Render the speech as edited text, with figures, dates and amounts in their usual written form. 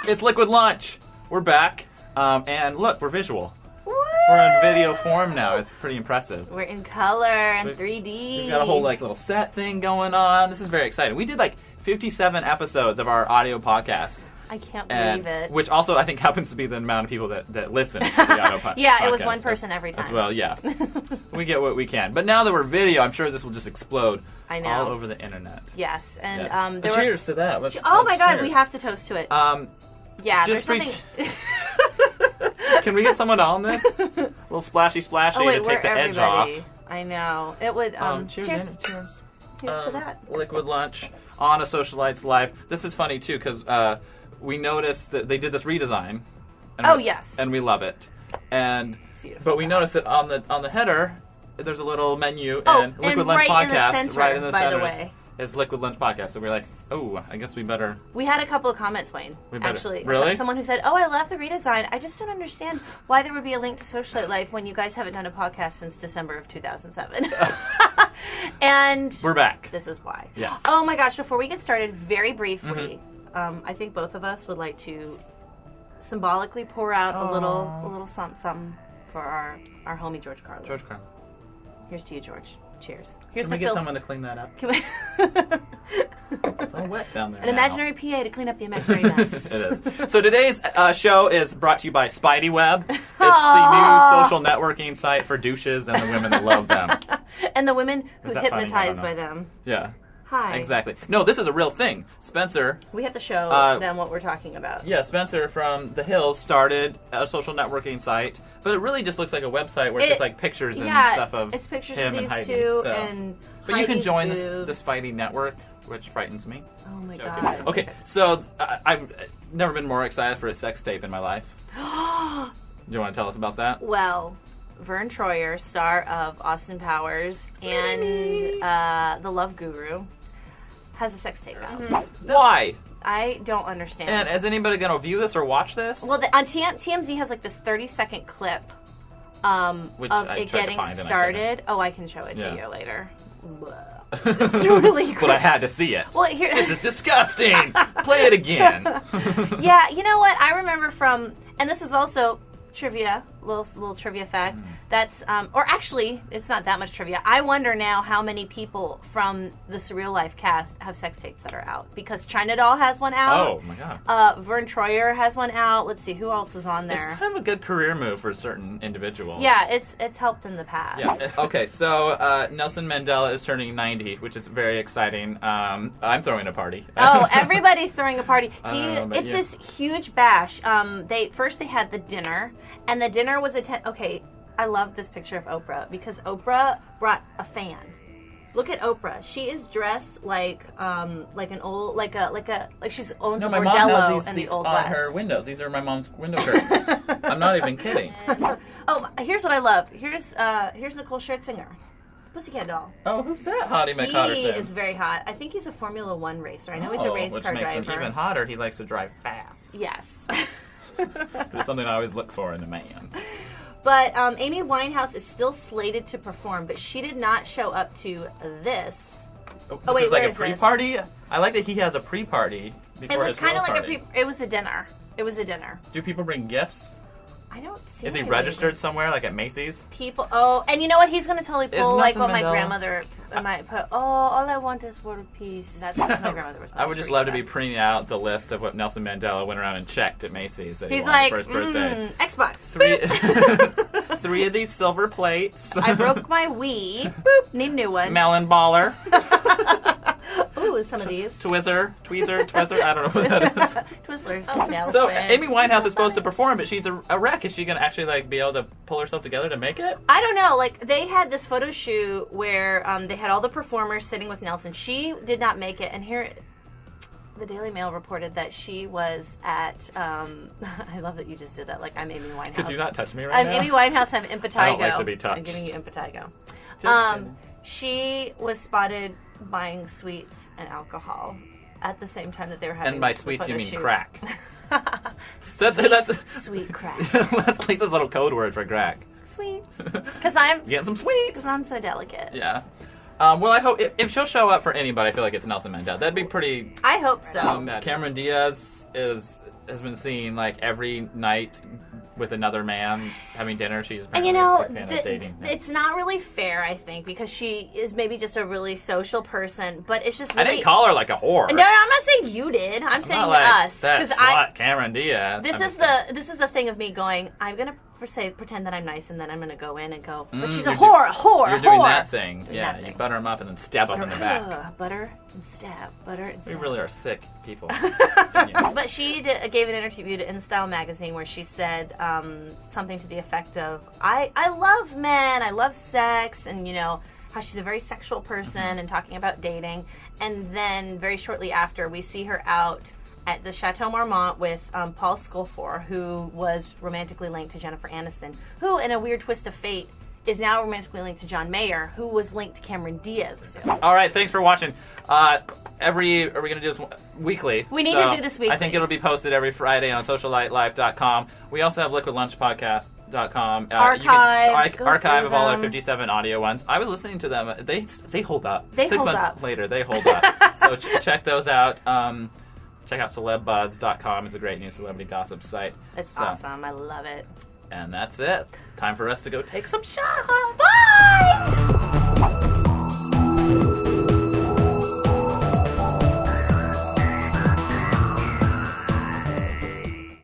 It's Liquid Lunch. We're back. And look, we're visual. We're in video form now. It's pretty impressive. We're in color and 3D. We've got a whole little set thing going on. This is very exciting. We did 57 episodes of our audio podcast. I can't believe it. Which also I think happens to be the amount of people that listen to the audio podcast. Yeah, it was one person every time. As well, yeah. We get what we can. But now that we're video, I'm sure this will just explode all over the internet. Yes. And cheers to that. Let's my God, cheers. we have to toast to it. Yeah, just there's something... Can we get someone on this? A little splashy to take the edge off. I know. It would... cheers. Cheers to that. Liquid Lunch on a Socialite's Life. This is funny, too, because we noticed that they did this redesign. And yes. And we love it. But we noticed that on the header, there's a little menu and Liquid Lunch Podcast right in the center. By the way. Is Liquid Lunch Podcast. So we're like, I guess we better... We had a couple of comments, Wayne, actually. Really? Someone who said, I love the redesign. I just don't understand why there would be a link to Socialite Life when you guys haven't done a podcast since December of 2007. And... We're back. This is why. Yes. Oh my gosh, before we get started, very briefly, I think both of us would like to symbolically pour out a little something for our homie George Carlin. George Carlin. Here's to you, George. Cheers. Here's Can we get someone to clean that up? It's all wet down there. An imaginary PA to clean up the imaginary mess. It is. So today's show is brought to you by Spidey Web. It's the new social networking site for douches and the women that love them. And the women who hypnotized by them. Yeah. Hi. Exactly. No, this is a real thing. Spencer. We have to show them what we're talking about. Yeah, Spencer from The Hills started a social networking site, but it really just looks like a website where it's just pictures and stuff of it's pictures him of these and Heidi. two But you can join the Spidey network, which frightens me. Oh my God. Okay, so I've never been more excited for a sex tape in my life. Do you want to tell us about that? Well, Vern Troyer, star of Austin Powers and The Love Guru, has a sex tape out. Why? I don't understand. And is anybody going to view this or watch this? Well, on TMZ has this 30-second clip of it getting started. I can show it to you later. It's really great. But I had to see it. Well, this is disgusting. Play it again. Yeah, you know what? I remember and this is also trivia, little trivia fact. That's, or actually, it's not that much trivia. I wonder now how many people from the Surreal Life cast have sex tapes that are out. Because China Doll has one out. Oh, my God. Vern Troyer has one out. Let's see, who else is on there? It's kind of a good career move for certain individuals. Yeah, it's helped in the past. Yeah. Okay, so Nelson Mandela is turning 90, which is very exciting. I'm throwing a party. Everybody's throwing a party. It's this huge bash. They had the dinner, and the dinner was Okay, I love this picture of Oprah because Oprah brought a fan. Look at Oprah. She is dressed like an old like she's owns a bordello in the Old West. On her windows. These are my mom's window curtains. I'm not even kidding. Here's what I love. Here's Nicole Scherzinger, Pussycat Doll. Oh, who's that hottie McHotterson? He is very hot. I think he's a Formula One racer. I know he's a race car driver. Which makes him even hotter. He likes to drive fast. Yes. It's something I always look for in a man. But Amy Winehouse is still slated to perform, but she did not show up to this. This is like a pre-party? I like that he has a pre-party before his real party. It was kind of like it was a dinner. It was a dinner. Do people bring gifts? I don't see. Is he registered somewhere, like at Macy's? People. And you know what? He's going to totally pull what my grandmother might put. All I want is world peace. That's my grandmother was. I would just love to be printing out the list of what Nelson Mandela went around and checked at Macy's that he He's wanted for his birthday. Xbox. 3 of these silver plates. I broke my Wii. Boop. Need a new one. Melon baller. Ooh, some of these. Tweezer, I don't know what that is. Twizzlers. So Amy Winehouse is supposed to perform, but she's a wreck. Is she going to actually be able to pull herself together to make it? I don't know. They had this photo shoot where they had all the performers sitting with Nelson. She did not make it, and here the Daily Mail reported that she was at. I love that you just did that. I'm Amy Winehouse. Could you not touch me right now? I'm Amy Winehouse. I'm impetigo. I don't like to be touched. I'm giving you impetigo. Just kidding. She was spotted buying sweets and alcohol at the same time that they were having. And by sweets, you mean shoot. Crack. That's sweet crack. That's Lisa's little code word for crack. Sweets. Because I'm getting some sweets. Because I'm so delicate. Yeah. Well, I hope if she'll show up for anybody, I feel like it's Nelson Mandela. That'd be pretty. I hope so. Cameron Diaz is has been seen like every night with another man having dinner. She's and apparently a big fan of dating. It's not really fair, I think, because she is maybe just a really social person. But it's just really, I didn't call her like a whore. No, I'm not saying you did. I'm saying not like us. That slut Cameron Diaz. This is the thing of me going. I'm gonna pretend that I'm nice, and then I'm gonna go in and go. But she's a whore. You're doing that thing. Yeah, you butter them up and then stab them in the back. Butter and stab. Butter and stab. We really are sick people. But she gave an interview to InStyle magazine where she said something to the effect of, I love men, I love sex, and how she's a very sexual person and talking about dating. And then very shortly after, we see her out at the Chateau Marmont with Paul Sculfor, who was romantically linked to Jennifer Aniston, who, in a weird twist of fate, is now romantically linked to John Mayer, who was linked to Cameron Diaz. All right, thanks for watching. Are we going to do this weekly? We need to do this weekly. I think it'll be posted every Friday on sociallightlife.com. We also have liquidlunchpodcast.com. Archive of all our 57 audio ones. I was listening to them. They hold up. 6 months later, they hold up. So check those out. Check out celebbuds.com. It's a great new celebrity gossip site. It's awesome. I love it. And that's it. Time for us to go take some shots. Bye!